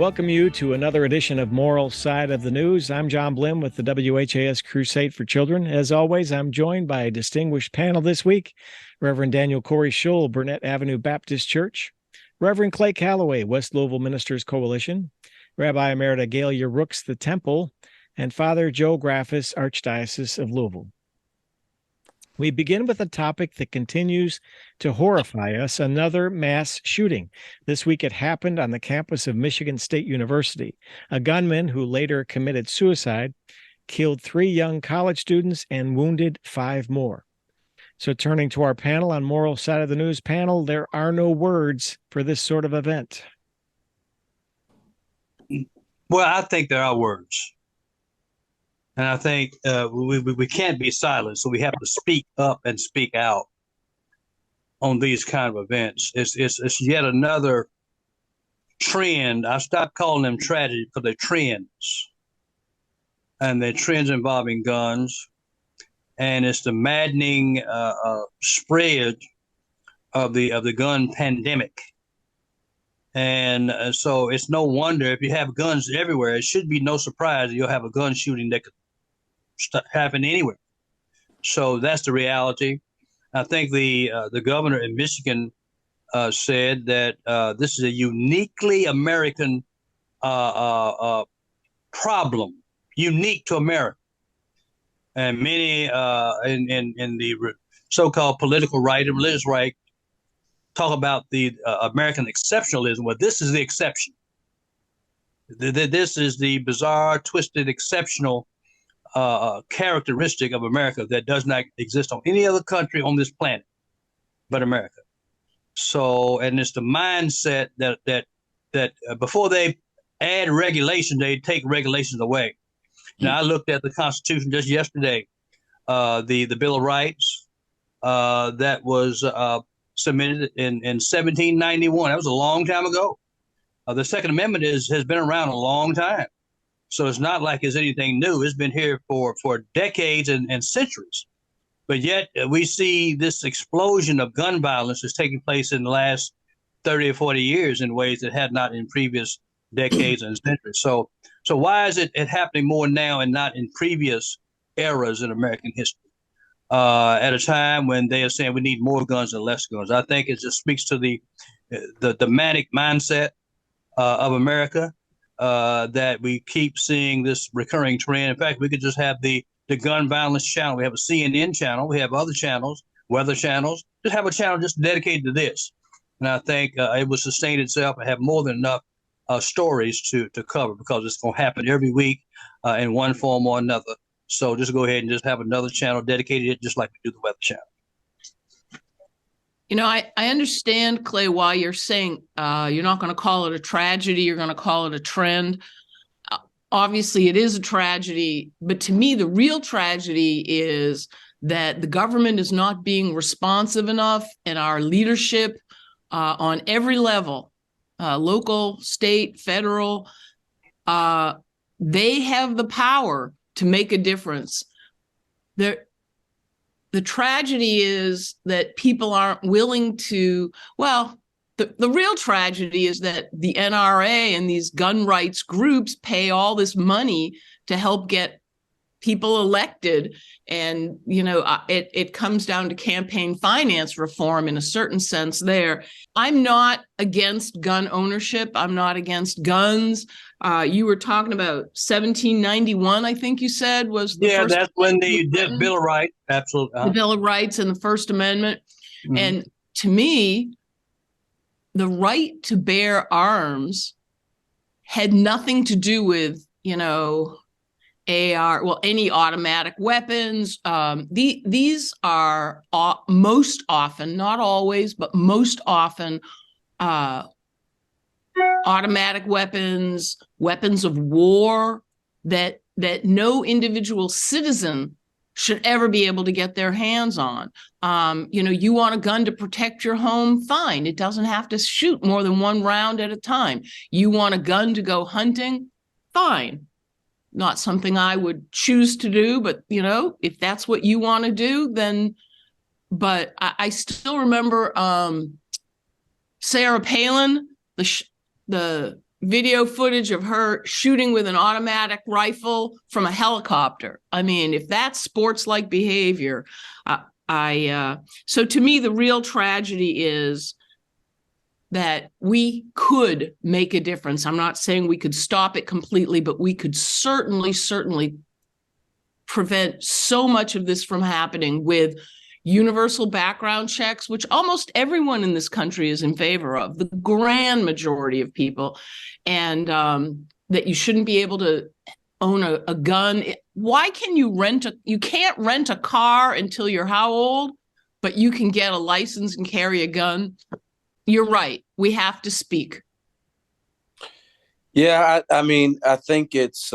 Welcome you to another edition of Moral Side of the News. I'm John Blim with the WHAS Crusade for Children. As always, I'm joined by a distinguished panel this week. Reverend Daniel Corrie Shull, Burnett Avenue Baptist Church. Reverend Clay Calloway, West Louisville Ministers Coalition. Rabbi Emerita Gaylia Rooks, the Temple. And Father Joe Graffis, Archdiocese of Louisville. We begin with a topic that continues to horrify us, another mass shooting. This week it happened on the campus of Michigan State University. A gunman who later committed suicide killed 3 young college students and wounded 5 more. So turning to our panel on Moral Side of the News panel, there are no words for this sort of event. Well, I think there are words. And I think we can't be silent, so we have to speak up and speak out on these kind of events. It's yet another trend. I stopped calling them tragedy because they're trends, and they're trends involving guns, and it's the maddening spread of the gun pandemic. And so it's no wonder if you have guns everywhere, it should be no surprise that you'll have a gun shooting that could happen anywhere. So that's the reality. I think the governor in Michigan said that this is a uniquely American problem, unique to America. And many in the so-called political right and religious right talk about the American exceptionalism. Well, this is the exception. This is the bizarre, twisted, exceptional characteristic of America that does not exist on any other country on this planet but America. So, and it's the mindset that before they add regulation, they take regulations away. Now, I looked at the Constitution just yesterday, the Bill of Rights that was submitted in 1791. That was a long time ago. The Second Amendment has been around a long time. So it's not like it's anything new. It's been here for decades and centuries. But yet we see this explosion of gun violence is taking place in the last 30 or 40 years in ways that had not in previous decades and centuries. So why is it happening more now and not in previous eras in American history? At a time when they are saying we need more guns and less guns. I think it just speaks to the manic mindset of America. That we keep seeing this recurring trend. In fact, we could just have the gun violence channel. We have a CNN channel. We have other channels, weather channels. Just have a channel just dedicated to this. And I think it will sustain itself and have more than enough stories to cover, because it's going to happen every week in one form or another. So just go ahead and just have another channel dedicated to it, just like we do the weather channel. You know, I understand, Clay, why you're saying you're not going to call it a tragedy, you're going to call it a trend. Obviously, it is a tragedy, but to me, the real tragedy is that the government is not being responsive enough, and our leadership on every level, local, state, federal, they have the power to make a difference. The tragedy is that people aren't willing to, well, the real tragedy is that the NRA and these gun rights groups pay all this money to help get people elected. And, you know, it comes down to campaign finance reform in a certain sense there. I'm not against gun ownership. I'm not against guns. You were talking about 1791, I think you said, was the first. That's when they did Bill of Rights. Absolutely. The Bill of Rights and the First Amendment. Mm-hmm. And to me, the right to bear arms had nothing to do with, you know, any automatic weapons. These are most often, not always, but most often, automatic weapons, weapons of war that no individual citizen should ever be able to get their hands on. You know, you want a gun to protect your home, fine. It doesn't have to shoot more than one round at a time. You want a gun to go hunting, fine. Not something I would choose to do, but, you know, if that's what you want to do, then, but I still remember Sarah Palin, the video footage of her shooting with an automatic rifle from a helicopter. I mean, if that's sports-like behavior, so to me, the real tragedy is that we could make a difference. I'm not saying we could stop it completely, but we could certainly prevent so much of this from happening with universal background checks, which almost everyone in this country is in favor of, the grand majority of people, and that you shouldn't be able to own a gun. Why can you can't rent a car until you're how old, but you can get a license and carry a gun? You're right. We have to speak. Yeah, I mean, I think it's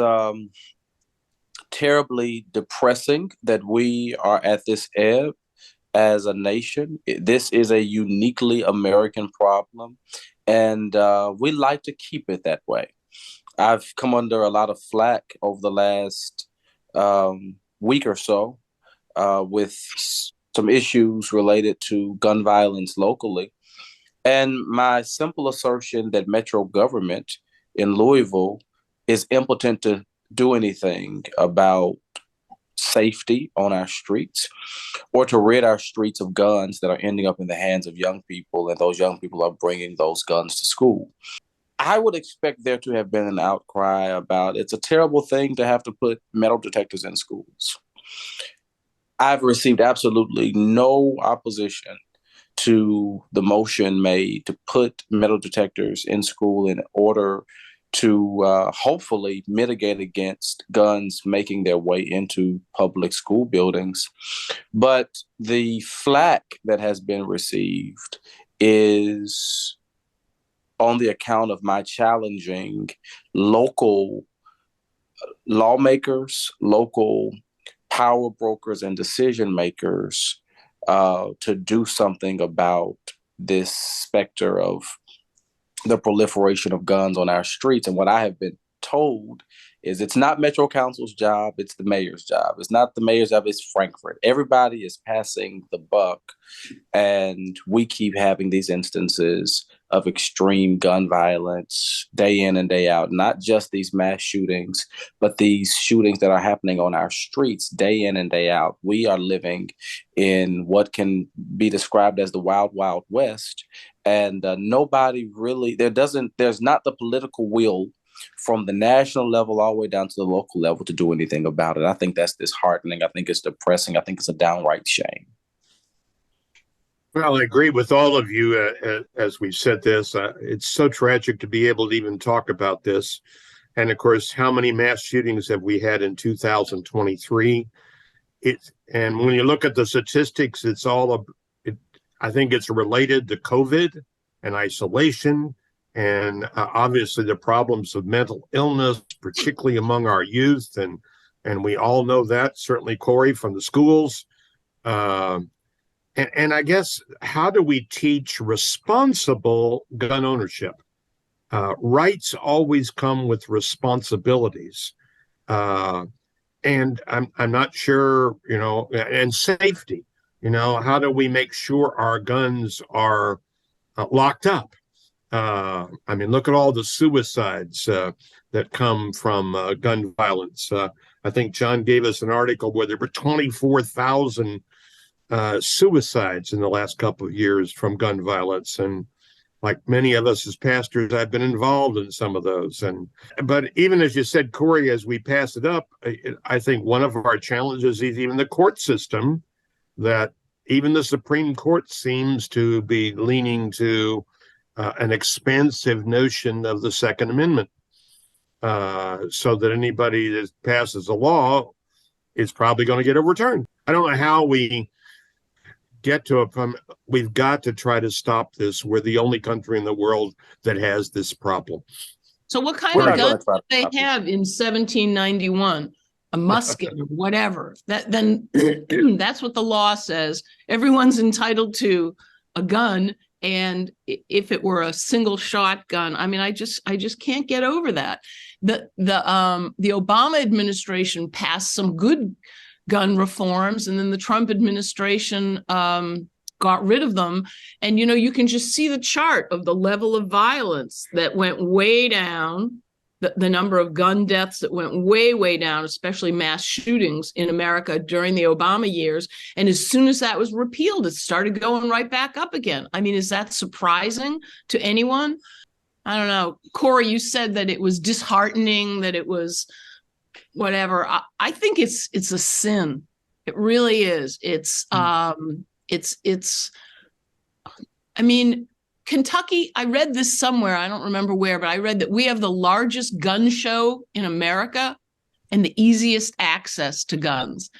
terribly depressing that we are at this ebb as a nation. This is a uniquely American problem, and we like to keep it that way. I've come under a lot of flack over the last week or so with some issues related to gun violence locally. And my simple assertion that Metro government in Louisville is impotent to do anything about safety on our streets or to rid our streets of guns that are ending up in the hands of young people, and those young people are bringing those guns to school. I would expect there to have been an outcry about it's a terrible thing to have to put metal detectors in schools. I've received absolutely no opposition to the motion made to put metal detectors in school in order to hopefully mitigate against guns making their way into public school buildings. But the flack that has been received is on the account of my challenging local lawmakers, local power brokers, and decision makers to do something about this specter of the proliferation of guns on our streets. And what I have been told is it's not Metro Council's job, it's the mayor's job. It's not the mayor's job, it's Frankfurt. Everybody is passing the buck, and we keep having these instances of extreme gun violence day in and day out, not just these mass shootings, but these shootings that are happening on our streets day in and day out. We are living in what can be described as the wild, wild west. And nobody really, there's not the political will from the national level all the way down to the local level to do anything about it. I think that's disheartening. I think it's depressing. I think it's a downright shame. Well, I agree with all of you as we've said this. It's so tragic to be able to even talk about this. And of course, how many mass shootings have we had in 2023? And when you look at the statistics, I think it's related to COVID and isolation and obviously the problems of mental illness, particularly among our youth. And we all know that, certainly Corrie from the schools. And I guess, how do we teach responsible gun ownership? Rights always come with responsibilities. And I'm not sure, and safety, how do we make sure our guns are locked up? I mean, look at all the suicides that come from gun violence. I think John gave us an article where there were 24,000 suicides in the last couple of years from gun violence. And like many of us as pastors, I've been involved in some of those. But even as you said, Corrie, as we pass it up, I think one of our challenges is even the court system, that even the Supreme Court seems to be leaning to an expansive notion of the Second Amendment, so that anybody that passes a law is probably going to get overturned. I don't know how we get to it. We've got to try to stop this. We're the only country in the world that has this problem. So what kind of guns did they have in 1791? A musket or whatever. Then that's what the law says. Everyone's entitled to a gun. And if it were a single shotgun, I mean, I just can't get over that. The Obama administration passed some good gun reforms, and then the Trump administration got rid of them. And, you can just see the chart of the level of violence that went way down, the number of gun deaths that went way, way down, especially mass shootings in America during the Obama years. And as soon as that was repealed, it started going right back up again. I mean, is that surprising to anyone? I don't know. Corrie, you said that it was disheartening, that it was whatever. I think it's a sin. It really is. I mean, Kentucky, I read this somewhere, I don't remember where, but I read that we have the largest gun show in America and the easiest access to guns.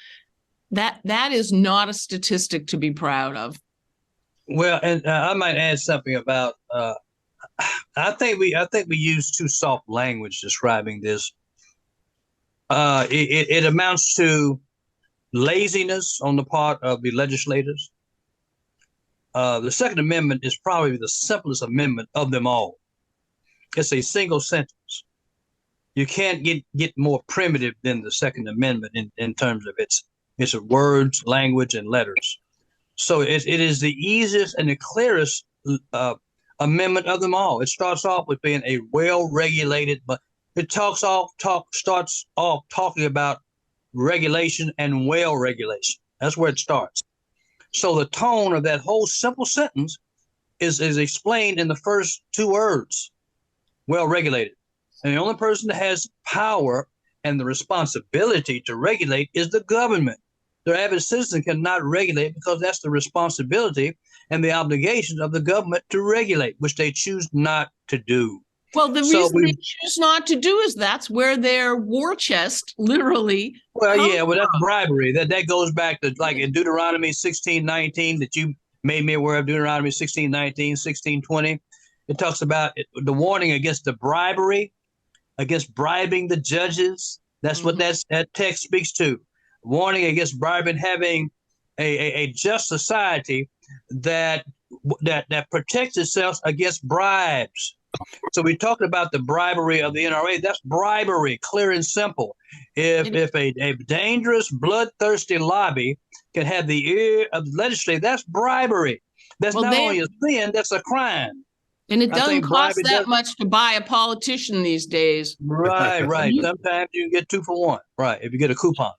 That is not a statistic to be proud of. Well, and I might add something about. I think we use too soft language describing this. It amounts to laziness on the part of the legislators. The Second Amendment is probably the simplest amendment of them all. It's a single sentence. You can't get more primitive than the Second Amendment in terms of its words, language, and letters. So it is the easiest and the clearest amendment of them all. It starts off with being a well-regulated, but it starts off talking about regulation and well-regulation. That's where it starts. So the tone of that whole simple sentence is explained in the first two words, well-regulated. And the only person that has power and the responsibility to regulate is the government. The average citizen cannot regulate because that's the responsibility and the obligations of the government to regulate, which they choose not to do. Well, the reason they choose not to do is that's where their war chest literally. Well, yeah, well, that's bribery. That goes back to like in Deuteronomy 16:19 that you made me aware of. Deuteronomy 16:19, 16:20. It talks about the warning against the bribery, against bribing the judges. That's what that text speaks to. Warning against bribing, having a just society that protects itself against bribes. So we talked about the bribery of the NRA. That's bribery, clear and simple. If a dangerous, bloodthirsty lobby can have the ear of the legislature, that's bribery. That's not only a sin, that's a crime. And it doesn't cost that much to buy a politician these days. Right. Sometimes you can get 2 for 1. Right, if you get a coupon.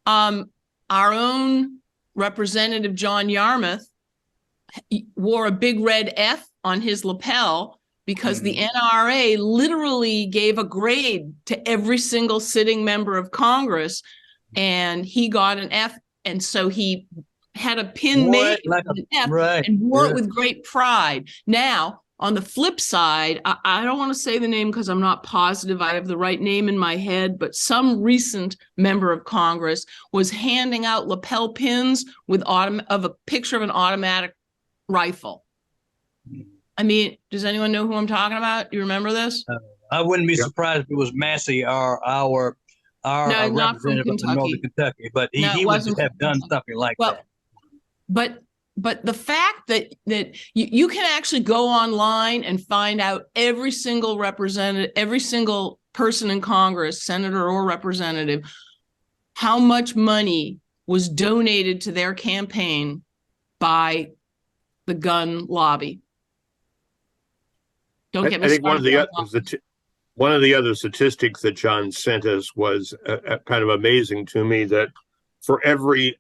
Our own Representative John Yarmouth wore a big red F on his lapel because the NRA literally gave a grade to every single sitting member of Congress, and he got an F, and so he had a pin made like an F and wore it with great pride. Now, on the flip side, I don't want to say the name because I'm not positive I have the right name in my head, but some recent member of Congress was handing out lapel pins with of a picture of an automatic rifle. I mean, does anyone know who I'm talking about? Do you remember this? I wouldn't be surprised if it was Massey, our representative from Northern Kentucky, but he would have done something like that. But the fact that you can actually go online and find out every single representative, every single person in Congress, senator or representative, how much money was donated to their campaign by the gun lobby. Don't get me started. I think one of the other statistics that John sent us was kind of amazing to me, that for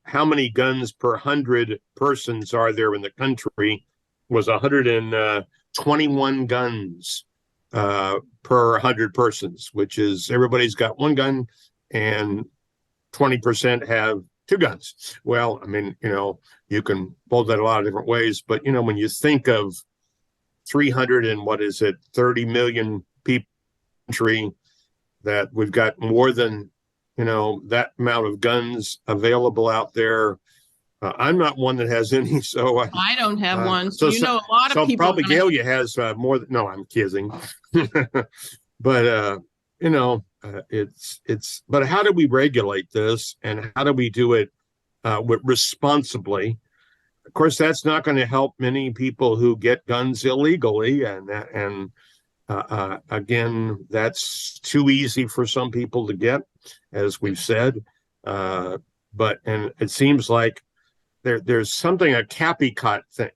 how many guns per 100 persons are there in the country was 121 guns per 100 persons, which is everybody's got one gun and 20% have 2 guns. Well, I mean, you can pull that a lot of different ways, but when you think of 30 million people in the country, that we've got more than that amount of guns available out there. I'm not one that has any, so I don't have one. So a lot of people. Probably Gaylia has more. No, I'm kidding. But it's. But how do we regulate this, and how do we do it responsibly? Of course, that's not going to help many people who get guns illegally, and again, that's too easy for some people to get, as we've said. But it seems like there's something a cappycot thing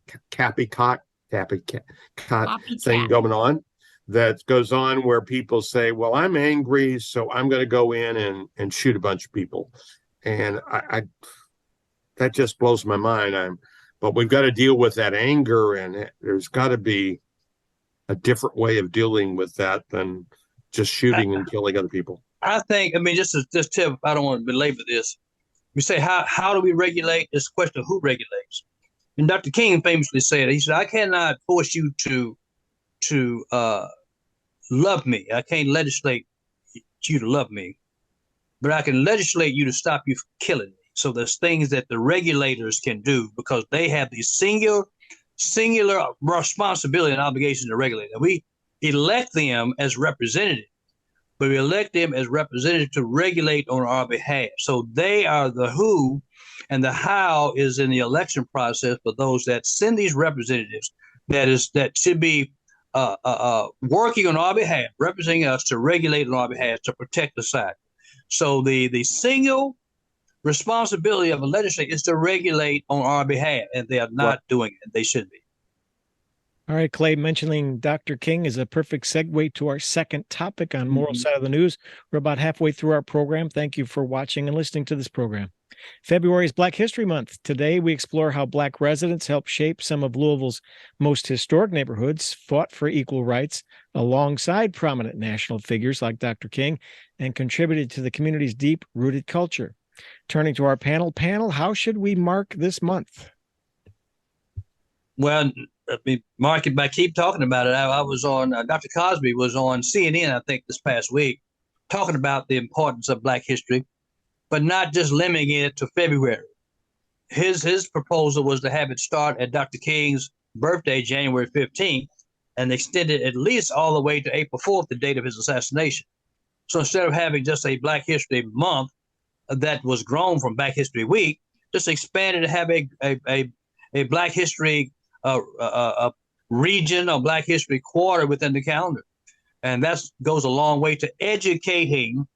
going on that goes on where people say, well, I'm angry, so I'm going to go in and shoot a bunch of people. And I that just blows my mind. But we've got to deal with that anger, and there's got to be a different way of dealing with that than just shooting and killing other people. I think, I mean, just tell, I don't want to belabor this. You say, how do we regulate? It's a question of who regulates. And Dr. King famously said, he said, I cannot force you to love me. I can't legislate you to love me, but I can legislate you to stop you from killing me. So there's things that the regulators can do because they have the singular responsibility and obligation to regulate. And we elect them as representatives, but we elect them as representatives to regulate on our behalf. So they are the who, and the how is in the election process for those that send these representatives that should be working on our behalf, representing us to regulate on our behalf to protect the society. So the single responsibility of a legislature is to regulate on our behalf, and they are not doing it. They should be. All right, Clay, mentioning Dr. King is a perfect segue to our second topic on Moral Side of the News. We're about halfway through our program. Thank you for watching and listening to this program. February is Black History Month. Today, we explore how Black residents helped shape some of Louisville's most historic neighborhoods, fought for equal rights alongside prominent national figures like Dr. King, and contributed to the community's deep-rooted culture. Turning to our panel, how should we mark this month? Well, mark it by keep talking about it. I was on, Dr. Cosby was on CNN, I think, this past week, talking about the importance of Black history, but not just limiting it to February. His proposal was to have it start at Dr. King's birthday, January 15th, and extend it at least all the way to April 4th, the date of his assassination. So instead of having just a Black History Month that was grown from Black History Week, just expanded to have a Black History region or Black History quarter within the calendar. And that goes a long way to educating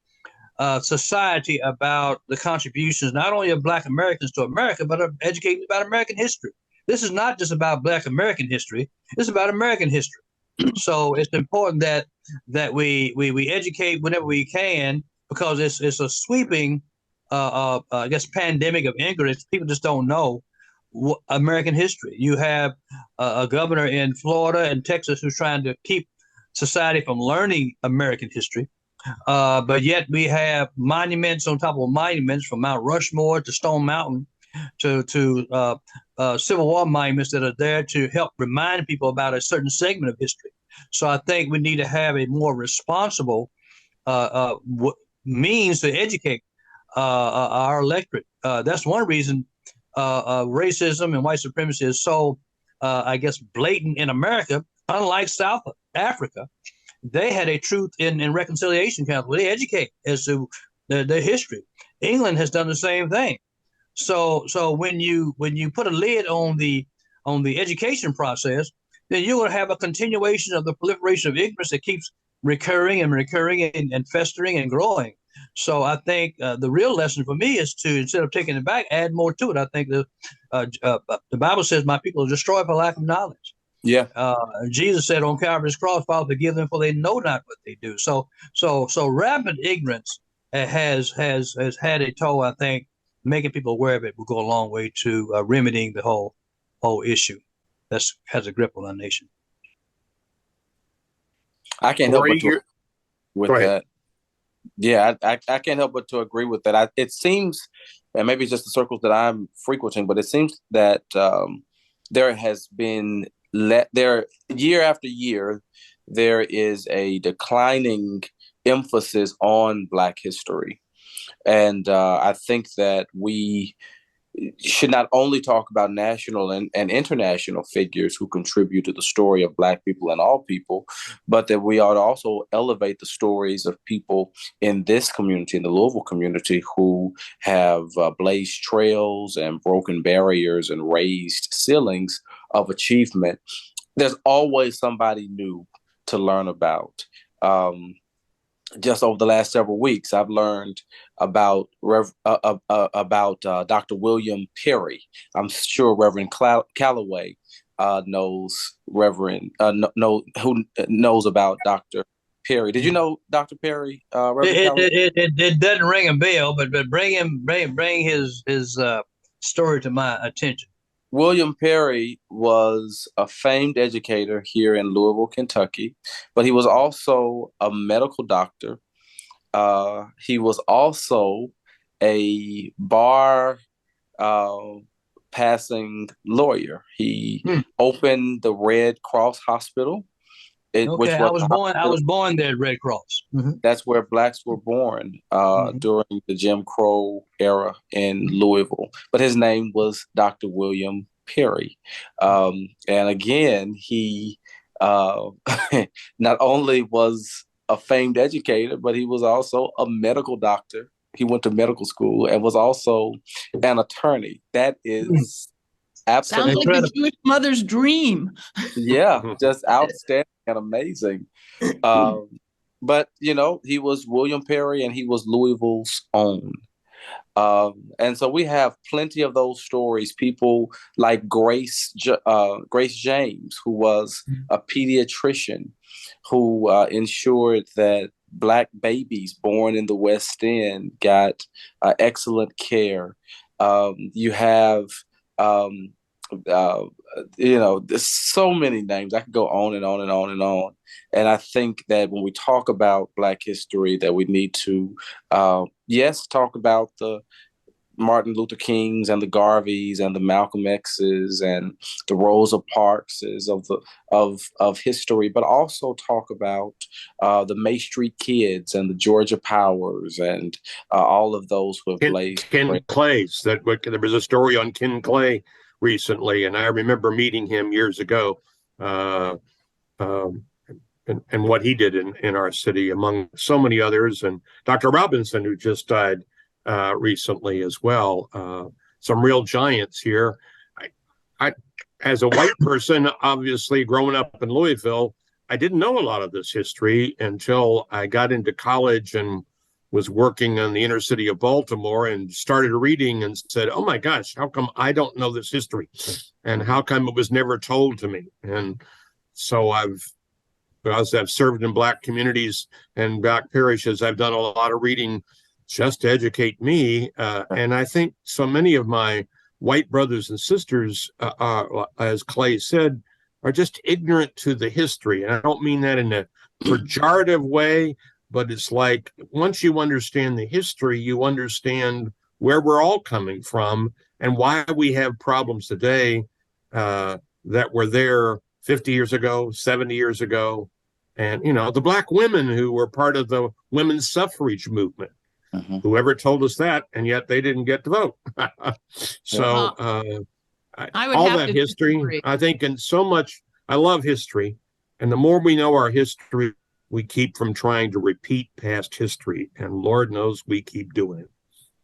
society about the contributions, not only of Black Americans to America, but of educating about American history. This is not just about Black American history, it's about American history. So it's important that we educate whenever we can, because it's a sweeping I guess pandemic of ignorance. People just don't know American history. You have a governor in Florida and Texas who's trying to keep society from learning American history. But yet we have monuments on top of monuments, from Mount Rushmore to Stone Mountain to Civil War monuments that are there to help remind people about a certain segment of history. So I think we need to have a more responsible means to educate our electorate. That's one reason racism and white supremacy is so, I guess, blatant in America. Unlike South Africa, they had a Truth and Reconciliation Council where they educate as to their history. England has done the same thing. So when you put a lid on the education process, then you're going to have a continuation of the proliferation of ignorance that keeps recurring and festering and growing. So I think the real lesson for me is to, instead of taking it back, add more to it. I think the Bible says, "My people are destroyed for lack of knowledge." Yeah. Jesus said on Calvary's cross, "Father, forgive them, for they know not what they do." So rampant ignorance has had a toll. I think making people aware of it will go a long way to remedying the whole issue that has a grip on our nation. I can't help but to with that. Yeah, I can't help but to agree with that. It seems, and maybe it's just the circles that I'm frequenting, but it seems that there has been year after year, there is a declining emphasis on Black history. And I think that we should not only talk about national and international figures who contribute to the story of Black people and all people, but that we ought to also elevate the stories of people in this community, in the Louisville community, who have blazed trails and broken barriers and raised ceilings of achievement. There's always somebody new to learn about. just over the last several weeks, I've learned about Dr. William Perry. I'm sure Reverend Calloway knows who knows about Dr. Perry. Did you know Dr. Perry? Reverend Calloway? It doesn't ring a bell, but bring his story to my attention. William Perry was a famed educator here in Louisville, Kentucky, but he was also a medical doctor. He was also a bar passing lawyer. He opened the Red Cross Hospital. I was born there at Red Cross. Mm-hmm. That's where blacks were born during the Jim Crow era in Louisville. But his name was Dr. William Perry. And again, he not only was a famed educator, but he was also a medical doctor. He went to medical school and was also an attorney. That is absolutely sounds like a Jewish mother's dream. Yeah, just outstanding and amazing. But he was William Perry, and he was Louisville's own. And so we have plenty of those stories. People like Grace James, who was a pediatrician, who ensured that Black babies born in the West End got excellent care. You have there's so many names. I could go on and on and on and on. And I think that when we talk about Black history, that we need to, talk about the Martin Luther Kings and the Garveys and the Malcolm X's and the Rosa Parkses of history, but also talk about the May Street Kids and the Georgia Powers and all of those who have blazed. Ken Clay's. There was a story on Ken Clay recently, and I remember meeting him years ago, and what he did in our city, among so many others, and Dr. Robinson, who just died recently as well. Some real giants here. I, as a white person, obviously growing up in Louisville, I didn't know a lot of this history until I got into college and was working on the inner city of Baltimore and started reading and said, oh my gosh, how come I don't know this history? And how come it was never told to me? And so I've served in Black communities and Black parishes. I've done a lot of reading just to educate me. And I think so many of my white brothers and sisters, as Clay said, are just ignorant to the history. And I don't mean that in a pejorative way, but it's like once you understand the history, you understand where we're all coming from and why we have problems today that were there 50 years ago, 70 years ago. And, the Black women who were part of the women's suffrage movement. Whoever told us that, and yet they didn't get to vote. So all that history, disagree. I think, and so much, I love history. And the more we know our history, we keep from trying to repeat past history. And Lord knows we keep doing it.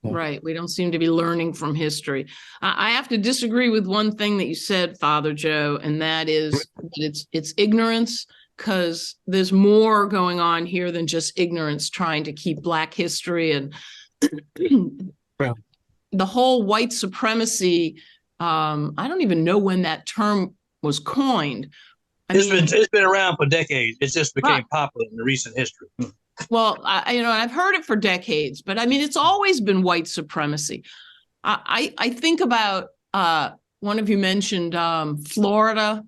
Right. We don't seem to be learning from history. I have to disagree with one thing that you said, Father Joe, and that is that it's ignorance. Because there's more going on here than just ignorance trying to keep Black history and the whole white supremacy. I don't even know when that term was coined. It's been around for decades. It just became popular in the recent history. Well, I've heard it for decades, but I mean, it's always been white supremacy. I think about one of you mentioned Florida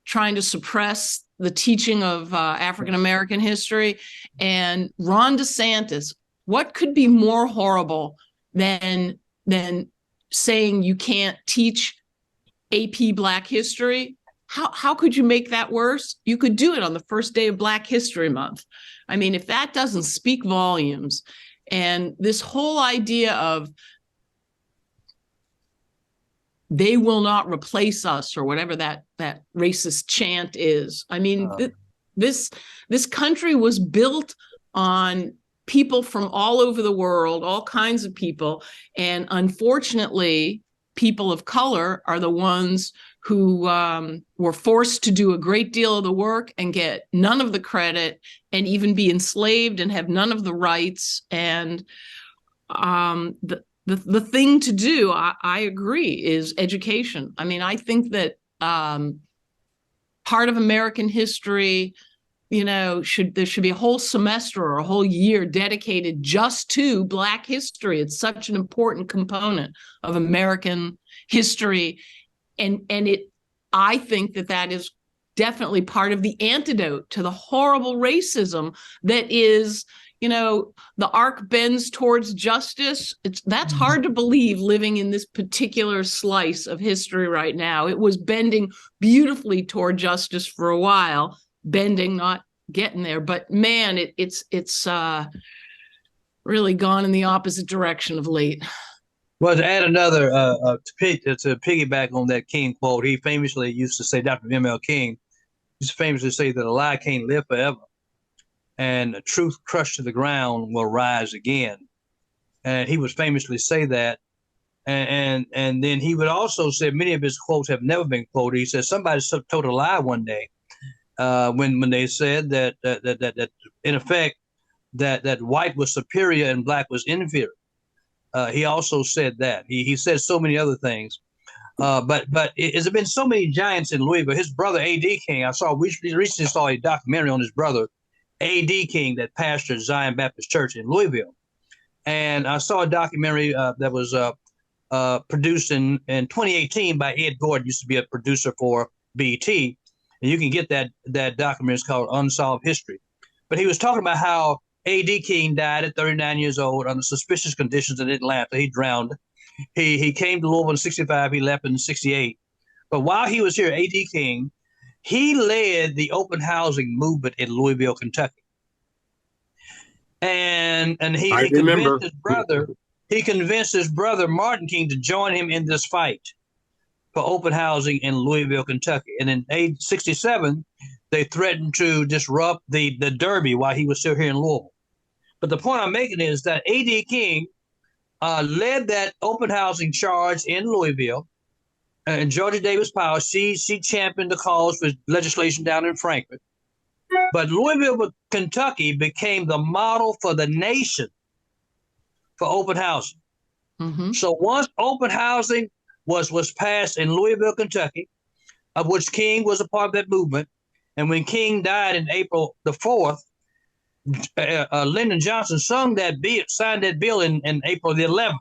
trying to suppress the teaching of African-American history, and Ron DeSantis. What could be more horrible than saying you can't teach AP Black history? How could you make that worse? You could do it on the first day of Black History Month. I mean, if that doesn't speak volumes, and this whole idea of they will not replace us, or whatever that racist chant is. I mean, this country was built on people from all over the world, all kinds of people. And unfortunately, people of color are the ones who were forced to do a great deal of the work and get none of the credit, and even be enslaved and have none of the rights. And the thing to do, I agree, is education. I mean, I think that part of American history, there should be a whole semester or a whole year dedicated just to Black history. It's such an important component of American history. And I think that is definitely part of the antidote to the horrible racism that is, the arc bends towards justice. That's hard to believe living in this particular slice of history right now. It was bending beautifully toward justice for a while, bending, not getting there. But man, it's really gone in the opposite direction of late. Well, to add another, to piggyback on that King quote, he famously used to say, Dr. M.L. King used to famously say that a lie can't live forever, and the truth crushed to the ground will rise again. And he would famously say that. And then he would also say, many of his quotes have never been quoted. He said somebody told a lie one day when they said that in effect that white was superior and Black was inferior. He also said that. He said so many other things. But there's been so many giants in Louisville. His brother, A.D. King, recently saw a documentary on his brother, A.D. King, that pastored Zion Baptist Church in Louisville. And I saw a documentary that was produced in 2018 by Ed Gordon, used to be a producer for BET. And you can get that documentary. It's called Unsolved History. But he was talking about how A.D. King died at 39 years old under suspicious conditions in Atlanta. He drowned. He came to Louisville in 65. He left in 68. But while he was here, A.D. King, he led the open housing movement in Louisville, Kentucky. And he convinced his brother Martin King to join him in this fight for open housing in Louisville, Kentucky. And in age 67, they threatened to disrupt the Derby while he was still here in Louisville. But the point I'm making is that A.D. King led that open housing charge in Louisville. And Georgia Davis Powell, she championed the cause for legislation down in Frankfort. But Louisville, Kentucky became the model for the nation for open housing. Mm-hmm. So once open housing was passed in Louisville, Kentucky, of which King was a part of that movement, and when King died in April the 4th, Lyndon Johnson signed that bill in April the 11th.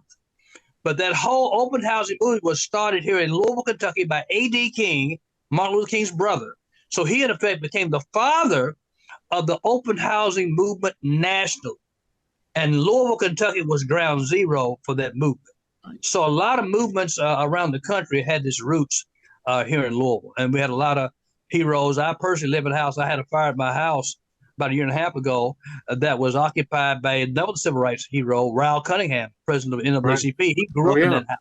But that whole open housing movement was started here in Louisville, Kentucky by A.D. King, Martin Luther King's brother. So he, in effect, became the father of the open housing movement nationally. And Louisville, Kentucky was ground zero for that movement. So a lot of movements around the country had its roots here in Louisville. And we had a lot of heroes. I personally live in a house. I had a fire at my house about a year and a half ago that was occupied by another civil rights hero, Raul Cunningham, president of NAACP. Right. He grew up in that house.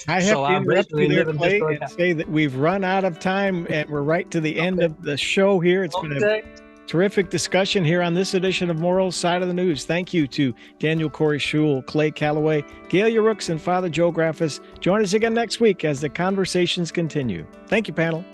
I have to interrupt you there, Clay, and say that we've run out of time and we're right to the end of the show here. It's been a terrific discussion here on this edition of Moral Side of the News. Thank you to Daniel Corrie Shull, Clay Calloway, Gaylia Rooks, and Father Joe Graffis. Join us again next week as the conversations continue. Thank you, panel.